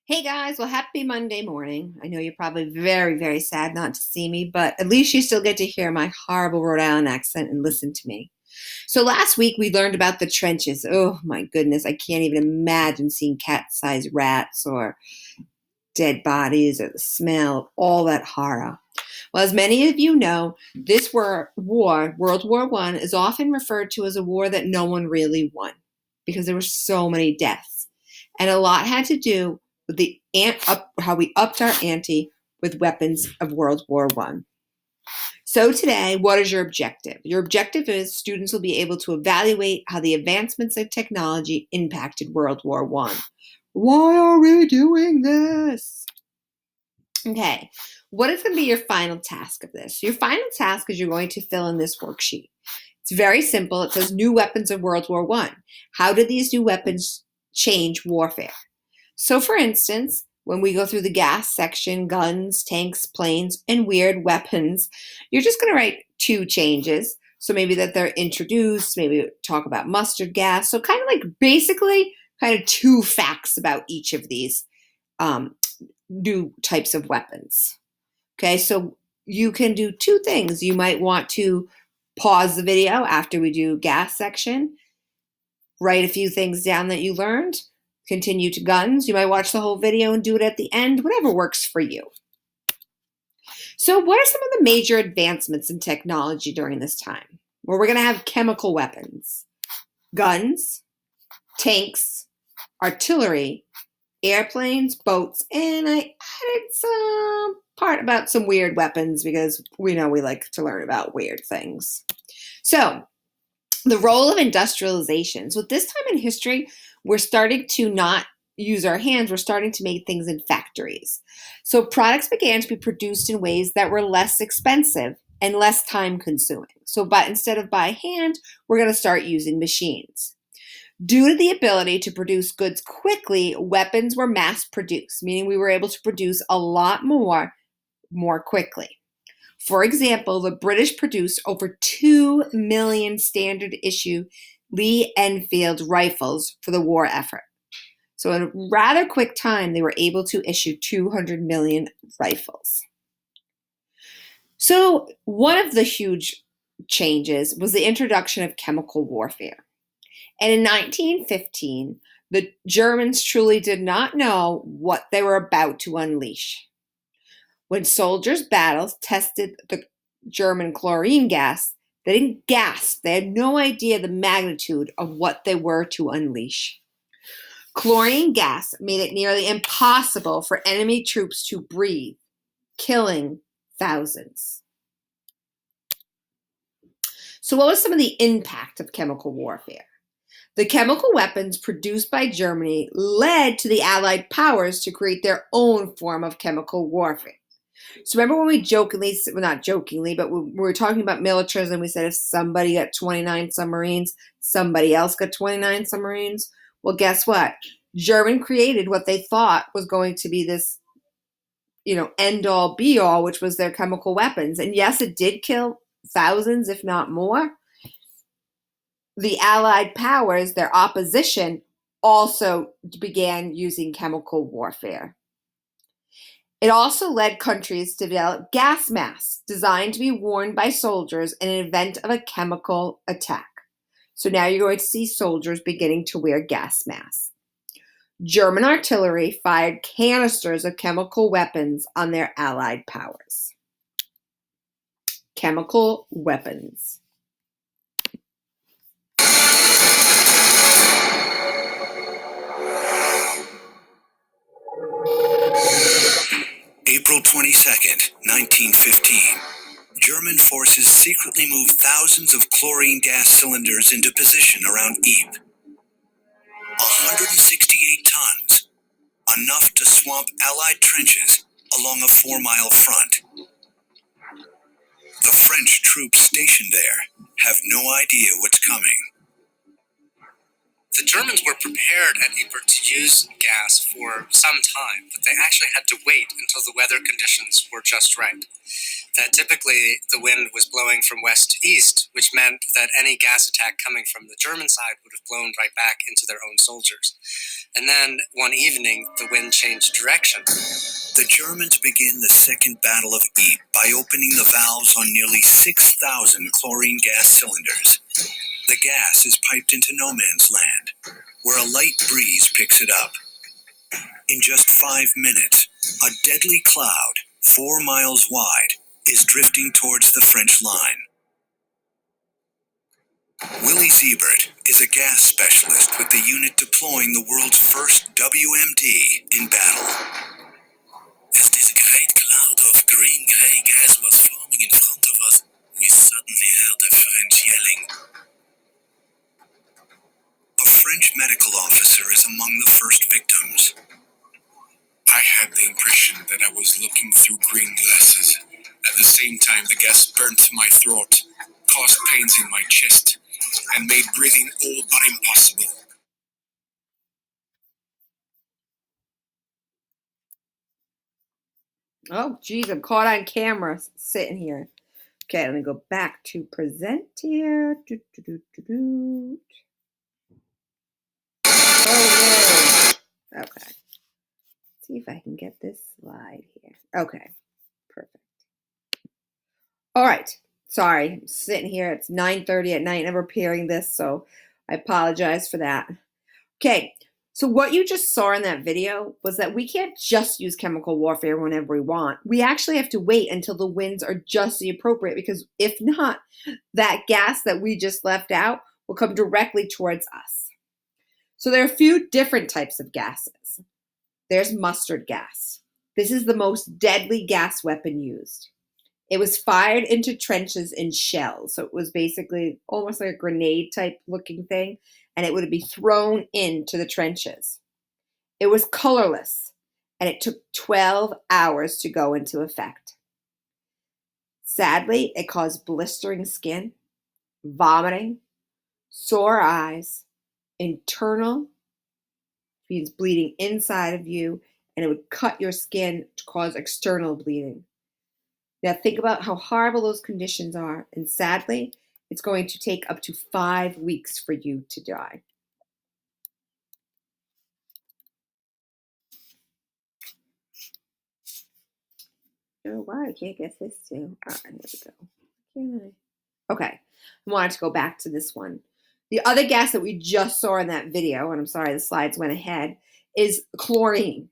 Hey guys, well, happy Monday morning. I know you're probably very, very sad not to see me, but at least you still get to hear my horrible Rhode Island accent and listen to me. So last week we learned about the trenches. Oh my goodness, I can't even imagine seeing cat-sized rats or dead bodies or the smell of all that horror. Well, as many of you know, this war, World War I, is often referred to as a war that no one really won because there were so many deaths. And a lot had to do with how we upped our ante with weapons of World War I. So today, what is your objective? Your objective is students will be able to evaluate how the advancements of technology impacted World War I. Why are we doing this? Okay, what is going to be your final task of this? Your final task is you're going to fill in this worksheet. It's very simple. It says new weapons of World War I. How did these new weapons change warfare? So for instance, when we go through the gas section, guns, tanks, planes, and weird weapons, you're just going to write two changes. So maybe that they're introduced, maybe talk about mustard gas. So kind of like basically kind of two facts about each of these new types of weapons. Okay, so you can do two things. You might want to pause the video after we do gas section, write a few things down that you learned, continue to guns. You might watch the whole video and do it at the end, whatever works for you. So what are some of the major advancements in technology during this time? Well, we're going to have chemical weapons, guns, tanks, artillery, airplanes, boats, and I added some part about some weird weapons because we know we like to learn about weird things. So the role of industrialization. So at this time in history, we're starting to not use our hands. We're starting to make things in factories. So products began to be produced in ways that were less expensive and less time consuming. So instead of by hand, we're going to start using machines. Due to the ability to produce goods quickly, weapons were mass produced, meaning we were able to produce a lot more quickly. For example, the British produced over 2 million standard issue Lee Enfield rifles for the war effort. So in a rather quick time, they were able to issue 200 million rifles. So one of the huge changes was the introduction of chemical warfare. And in 1915, the Germans truly did not know what they were about to unleash. When soldiers' battles tested the German chlorine gas, they didn't gasp. They had no idea the magnitude of what they were to unleash. Chlorine gas made it nearly impossible for enemy troops to breathe, killing thousands. So what was some of the impact of chemical warfare? The chemical weapons produced by Germany led to the Allied powers to create their own form of chemical warfare. So remember when we not jokingly, but we were talking about militarism, we said if somebody got 29 submarines, somebody else got 29 submarines. Well, guess what? Germany created what they thought was going to be this, end all be all, which was their chemical weapons. And yes, it did kill thousands, if not more. The Allied powers, their opposition, also began using chemical warfare. It also led countries to develop gas masks designed to be worn by soldiers in an event of a chemical attack. So now you're going to see soldiers beginning to wear gas masks. German artillery fired canisters of chemical weapons on their Allied powers. Chemical weapons. April 22nd, 1915. German forces secretly moved thousands of chlorine gas cylinders into position around Ypres. 168 tons, enough to swamp Allied trenches along a 4-mile front. The French troops stationed there have no idea what's coming. The Germans were prepared at Ypres to use gas for some time, but they actually had to wait until the weather conditions were just right. That typically the wind was blowing from west to east, which meant that any gas attack coming from the German side would have blown right back into their own soldiers. And then one evening, the wind changed direction. The Germans begin the Second Battle of Ypres by opening the valves on nearly 6,000 chlorine gas cylinders. The gas is piped into no man's land, where a light breeze picks it up. In just 5 minutes, a deadly cloud, 4 miles wide, is drifting towards the French line. Willie Siebert is a gas specialist with the unit deploying the world's first WMD in battle. As this great cloud of green-gray gas was forming in front of us, we suddenly heard the French yelling. A French medical officer is among the first victims. I had the impression that I was looking through green glasses. At the same time, the gas burnt my throat, caused pains in my chest, and made breathing all but impossible. Oh, geez, I'm caught on camera sitting here. Okay, let me go back to present here. Oh, no. Okay. See if I can get this slide here. Okay, perfect. All right. Sorry, I'm sitting here. It's 9:30 at night and I'm preparing this, so I apologize for that. Okay, so what you just saw in that video was that we can't just use chemical warfare whenever we want. We actually have to wait until the winds are just the appropriate, because if not, that gas that we just left out will come directly towards us. So there are a few different types of gases. There's mustard gas. This is the most deadly gas weapon used. It was fired into trenches in shells. So it was basically almost like a grenade type looking thing, and it would be thrown into the trenches. It was colorless, and it took 12 hours to go into effect. Sadly, it caused blistering skin, vomiting, sore eyes, internal, means bleeding inside of you, and it would cut your skin to cause external bleeding. Now think about how horrible those conditions are, and sadly, it's going to take up to 5 weeks for you to die. Oh, why I can't get this too. All right, here we go. Can I? Okay, I wanted to go back to this one. The other gas that we just saw in that video, and I'm sorry the slides went ahead, is chlorine.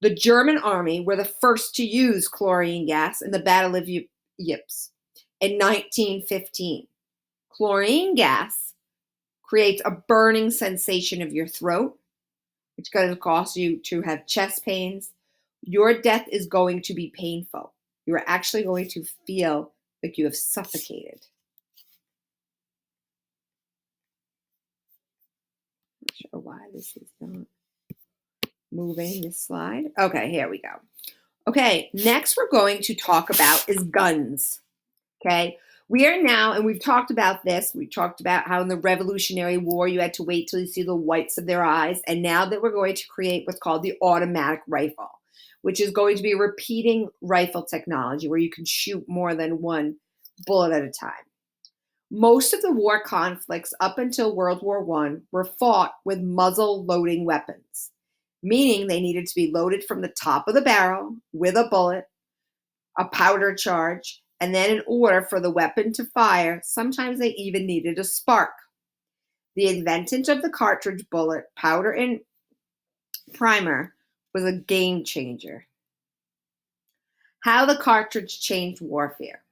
The German army were the first to use chlorine gas in the Battle of Ypres in 1915. Chlorine gas creates a burning sensation of your throat, which is going to cause you to have chest pains. Your death is going to be painful. You're actually going to feel like you have suffocated. Not sure why this is not moving this slide. Okay, here we go. Okay, next we're going to talk about is guns. Okay, we are now, and we've talked about this, we talked about how in the Revolutionary War you had to wait till you see the whites of their eyes, and now that we're going to create what's called the automatic rifle, which is going to be a repeating rifle technology where you can shoot more than one bullet at a time. Most of the war conflicts up until World War I were fought with muzzle loading weapons, meaning they needed to be loaded from the top of the barrel with a bullet, a powder charge, and then in order for the weapon to fire, sometimes they even needed a spark. The invention of the cartridge bullet, powder, and primer was a game changer. How the cartridge changed warfare.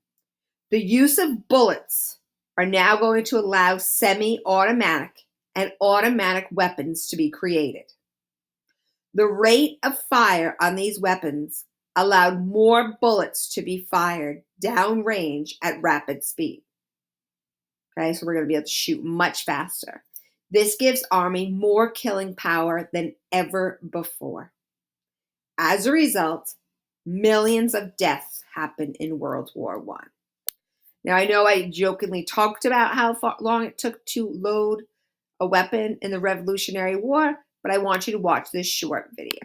The use of bullets are now going to allow semi-automatic and automatic weapons to be created. The rate of fire on these weapons allowed more bullets to be fired downrange at rapid speed. Okay, so we're going to be able to shoot much faster. This gives Army more killing power than ever before. As a result, millions of deaths happened in World War I. Now, I know I jokingly talked about how long it took to load a weapon in the Revolutionary War, but I want you to watch this short video.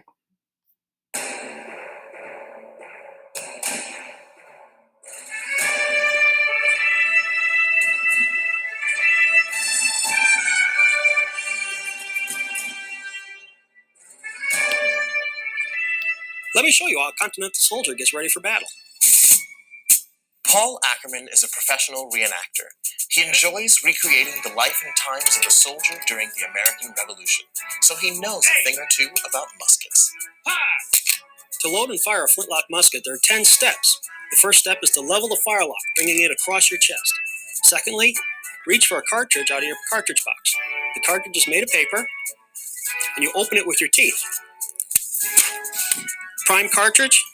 Let me show you how a Continental soldier gets ready for battle. Paul Ackerman is a professional reenactor. He enjoys recreating the life and times of a soldier during the American Revolution, so he knows a thing or two about muskets. To load and fire a flintlock musket, there are 10 steps. The first step is to level the firelock, bringing it across your chest. Secondly, reach for a cartridge out of your cartridge box. The cartridge is made of paper, and you open it with your teeth. Prime cartridge,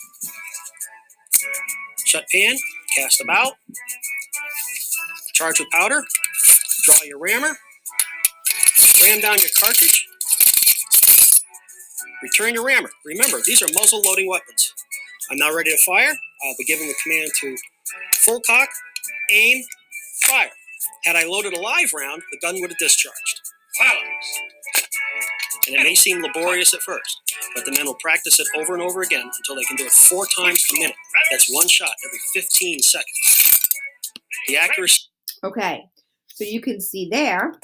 shut pan, cast about, charge with powder, draw your rammer, ram down your cartridge, return your rammer. Remember, these are muzzle loading weapons. I'm now ready to fire. I'll be giving the command to full cock, aim, fire. Had I loaded a live round, the gun would have discharged. And it may seem laborious at first, but the men will practice it over and over again until they can do it 4 times a minute. That's 1 shot every 15 seconds. The accuracy... Okay, so you can see there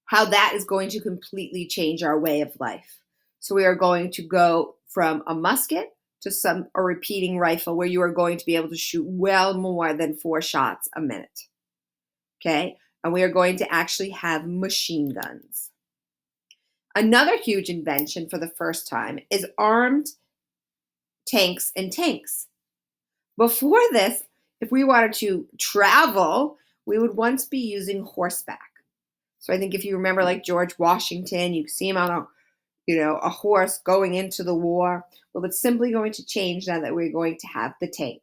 how that is going to completely change our way of life. So we are going to go from a musket to a repeating rifle where you are going to be able to shoot well more than 4 shots a minute. Okay, and we are going to actually have machine guns. Another huge invention for the first time is armed tanks and tanks. Before this, if we wanted to travel, we would once be using horseback. So I think if you remember, like George Washington, you see him on a horse going into the war. Well, it's simply going to change now that we're going to have the tank.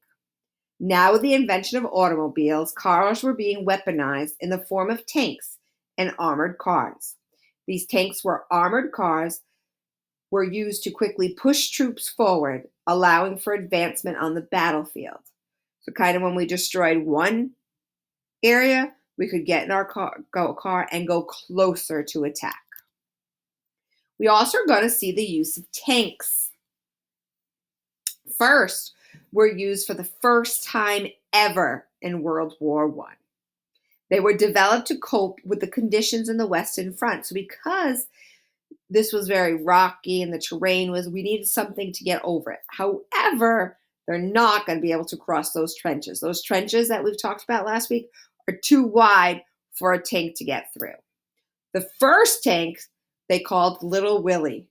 Now, with the invention of automobiles, cars were being weaponized in the form of tanks and armored cars. These tanks were armored cars were used to quickly push troops forward, allowing for advancement on the battlefield. So kind of when we destroyed one area, we could get in our car and go closer to attack. We also are going to see the use of tanks. First, were used for the first time ever in World War I. They were developed to cope with the conditions in the Western Front. So because this was very rocky and the terrain we needed something to get over it. However, they're not going to be able to cross those trenches. Those trenches that we've talked about last week are too wide for a tank to get through. The first tank they called Little Willie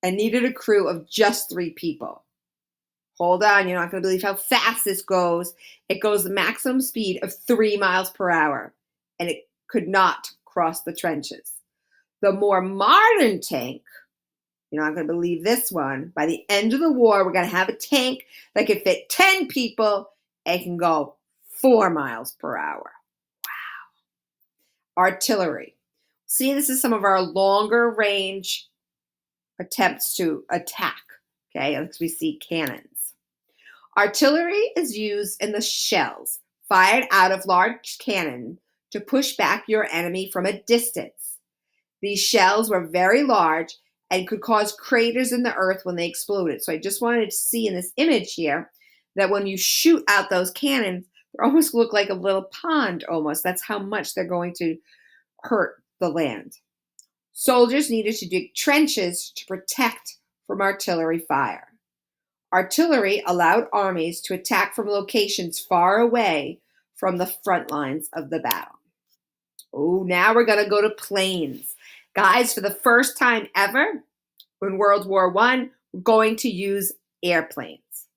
and needed a crew of just 3 people. Hold on, you're not going to believe how fast this goes. It goes the maximum speed of 3 miles per hour, and it could not cross the trenches. The more modern tank, you're not going to believe this one, by the end of the war, we're going to have a tank that can fit 10 people and can go 4 miles per hour. Wow. Artillery. See, this is some of our longer range attempts to attack, okay, as we see cannons. Artillery is used in the shells fired out of large cannon to push back your enemy from a distance. These shells were very large and could cause craters in the earth when they exploded. So I just wanted to see in this image here that when you shoot out those cannons, they almost look like a little pond almost. That's how much they're going to hurt the land. Soldiers needed to dig trenches to protect from artillery fire. Artillery allowed armies to attack from locations far away from the front lines of the battle. Oh, now we're going to go to planes. Guys, for the first time ever in World War I, we're going to use airplanes.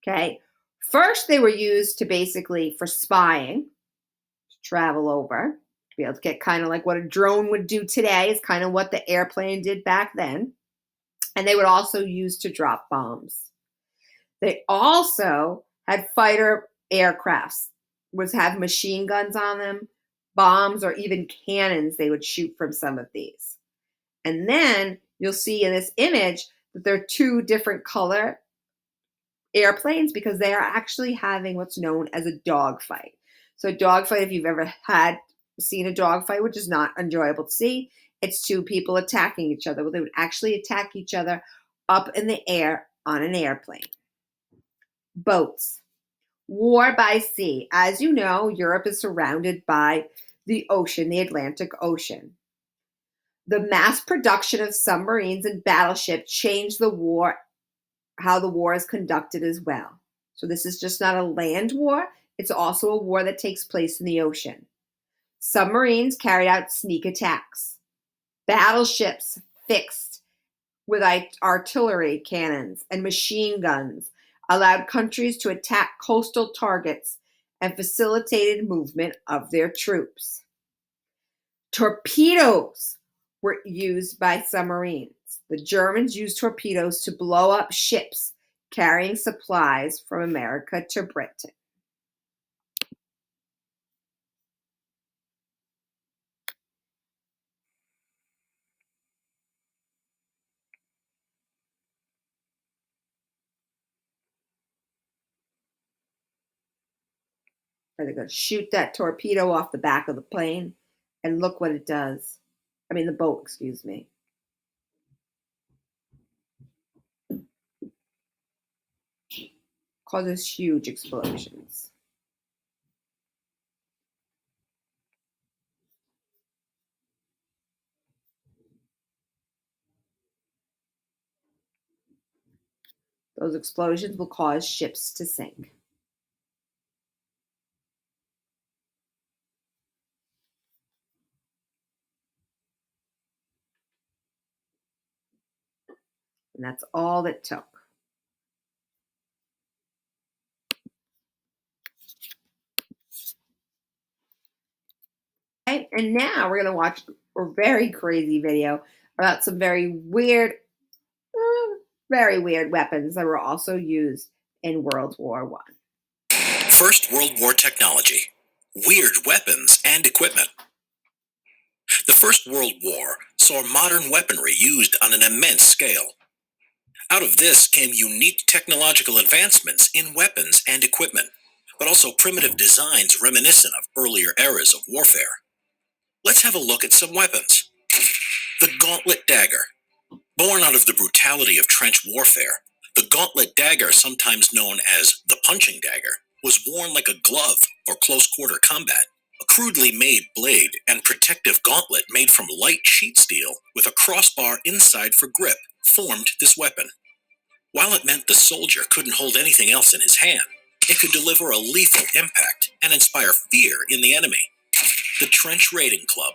Okay? First, they were used to basically for spying, to travel over, to be able to get kind of like what a drone would do today is kind of what the airplane did back then. And they would also use to drop bombs. They also had fighter aircrafts, would have machine guns on them, bombs, or even cannons they would shoot from some of these. And then you'll see in this image that there are 2 different color airplanes because they are actually having what's known as a dogfight. So dogfight, if you've ever seen a dogfight, which is not enjoyable to see, it's two people attacking each other. Well, they would actually attack each other up in the air on an airplane. Boats. War by sea. As you know, Europe is surrounded by the ocean, the Atlantic Ocean. The mass production of submarines and battleships changed how the war is conducted as well. So this is just not a land war, it's also a war that takes place in the ocean. Submarines carried out sneak attacks. Battleships fixed with artillery cannons and machine guns allowed countries to attack coastal targets and facilitated movement of their troops. Torpedoes were used by submarines. The Germans used torpedoes to blow up ships carrying supplies from America to Britain. They're going to shoot that torpedo off the back of the plane, and look what it does. I mean, the boat, excuse me. Causes huge explosions. Those explosions will cause ships to sink. And that's all it took. Okay, and now we're going to watch a very crazy video about some very weird weapons that were also used in World War One. First World War technology. Weird weapons and equipment. The First World War saw modern weaponry used on an immense scale. Out of this came unique technological advancements in weapons and equipment, but also primitive designs reminiscent of earlier eras of warfare. Let's have a look at some weapons. The gauntlet dagger. Born out of the brutality of trench warfare, the gauntlet dagger, sometimes known as the punching dagger, was worn like a glove for close-quarter combat. A crudely made blade and protective gauntlet made from light sheet steel with a crossbar inside for grip formed this weapon. While it meant the soldier couldn't hold anything else in his hand, it could deliver a lethal impact and inspire fear in the enemy. The trench raiding club.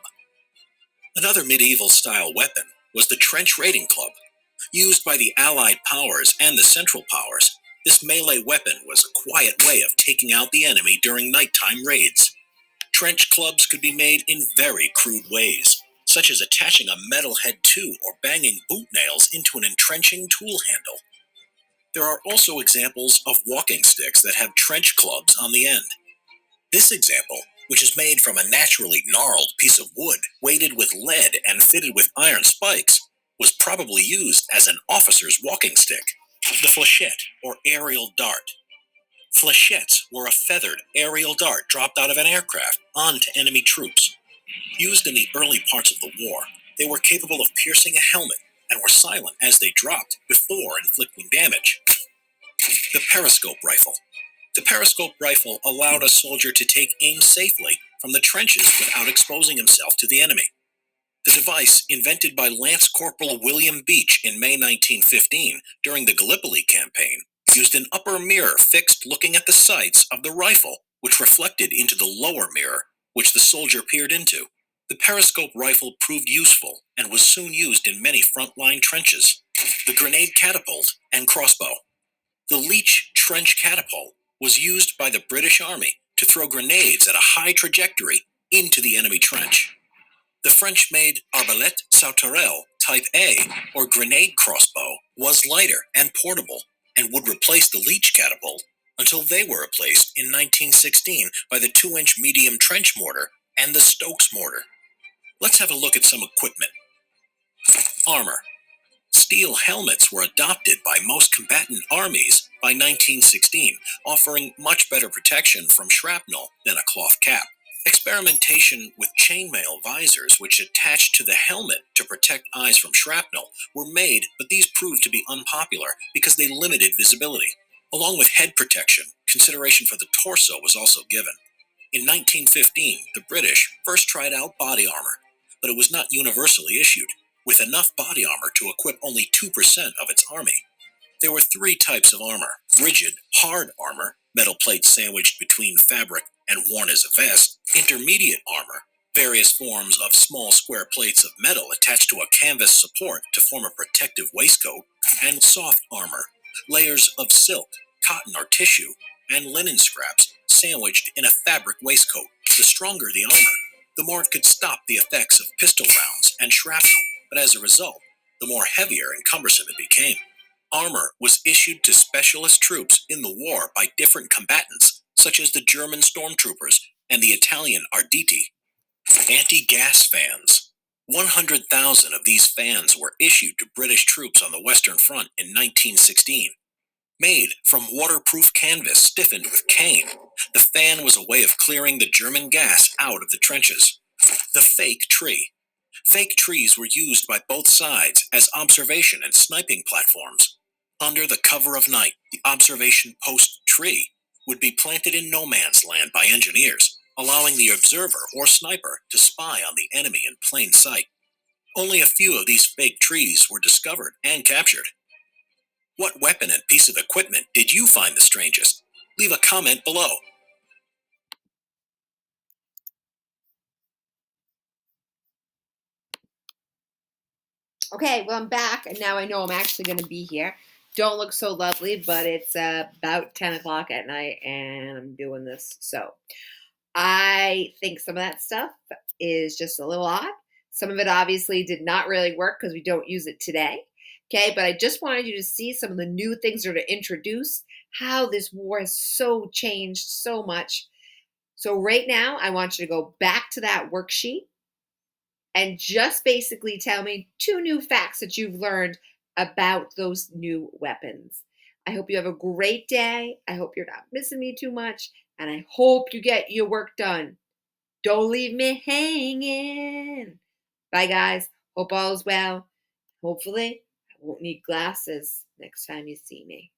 Another medieval-style weapon was the trench raiding club. Used by the Allied powers and the Central powers, this melee weapon was a quiet way of taking out the enemy during nighttime raids. Trench clubs could be made in very crude ways, such as attaching a metal head to or banging boot nails into an entrenching tool handle. There are also examples of walking sticks that have trench clubs on the end. This example, which is made from a naturally gnarled piece of wood weighted with lead and fitted with iron spikes, was probably used as an officer's walking stick. The flechette, or aerial dart. Flechettes were a feathered aerial dart dropped out of an aircraft onto enemy troops. Used in the early parts of the war, they were capable of piercing a helmet and were silent as they dropped before inflicting damage. The periscope rifle. The periscope rifle allowed a soldier to take aim safely from the trenches without exposing himself to the enemy. The device, invented by Lance Corporal William Beach in May 1915 during the Gallipoli campaign, used an upper mirror fixed looking at the sights of the rifle, which reflected into the lower mirror, which the soldier peered into. The periscope rifle proved useful and was soon used in many frontline trenches. The grenade catapult and crossbow. The Leach trench catapult was used by the British Army to throw grenades at a high trajectory into the enemy trench. The French-made Arbalète Sauterelle Type A, or grenade crossbow, was lighter and portable and would replace the Leach catapult until they were replaced in 1916 by the 2-inch medium trench mortar and the Stokes mortar. Let's have a look at some equipment. Armor. Steel helmets were adopted by most combatant armies by 1916, offering much better protection from shrapnel than a cloth cap. Experimentation with chainmail visors, which attached to the helmet to protect eyes from shrapnel, were made, but these proved to be unpopular because they limited visibility. Along with head protection, consideration for the torso was also given. In 1915, the British first tried out body armor, but it was not universally issued, with enough body armor to equip only 2% of its army. There were three types of armor: rigid, hard armor, metal plates sandwiched between fabric and worn as a vest; intermediate armor, various forms of small square plates of metal attached to a canvas support to form a protective waistcoat; and soft armor, layers of silk, cotton or tissue, and linen scraps sandwiched in a fabric waistcoat. The stronger the armor, the more it could stop the effects of pistol rounds and shrapnel, but as a result, the more heavier and cumbersome it became. Armor was issued to specialist troops in the war by different combatants, such as the German stormtroopers and the Italian Arditi. Anti-gas fans. 100,000 of these fans were issued to British troops on the Western Front in 1916. Made from waterproof canvas stiffened with cane, the fan was a way of clearing the German gas out of the trenches. The fake tree. Fake trees were used by both sides as observation and sniping platforms. Under the cover of night, the observation post tree would be planted in no man's land by engineers, allowing the observer or sniper to spy on the enemy in plain sight. Only a few of these fake trees were discovered and captured. What weapon and piece of equipment did you find the strangest? Leave a comment below. Okay, well, I'm back, and now I know I'm actually going to be here. Don't look so lovely, but it's about 10 o'clock at night, and I'm doing this. So I think some of that stuff is just a little odd. Some of it obviously did not really work because we don't use it today. Okay, but I just wanted you to see some of the new things that are introduced, how this war has so changed so much. So right now, I want you to go back to that worksheet and just basically tell me 2 new facts that you've learned about those new weapons. I hope you have a great day. I hope you're not missing me too much, and I hope you get your work done. Don't leave me hanging. Bye, guys. Hope all is well. Hopefully, I won't need glasses next time you see me.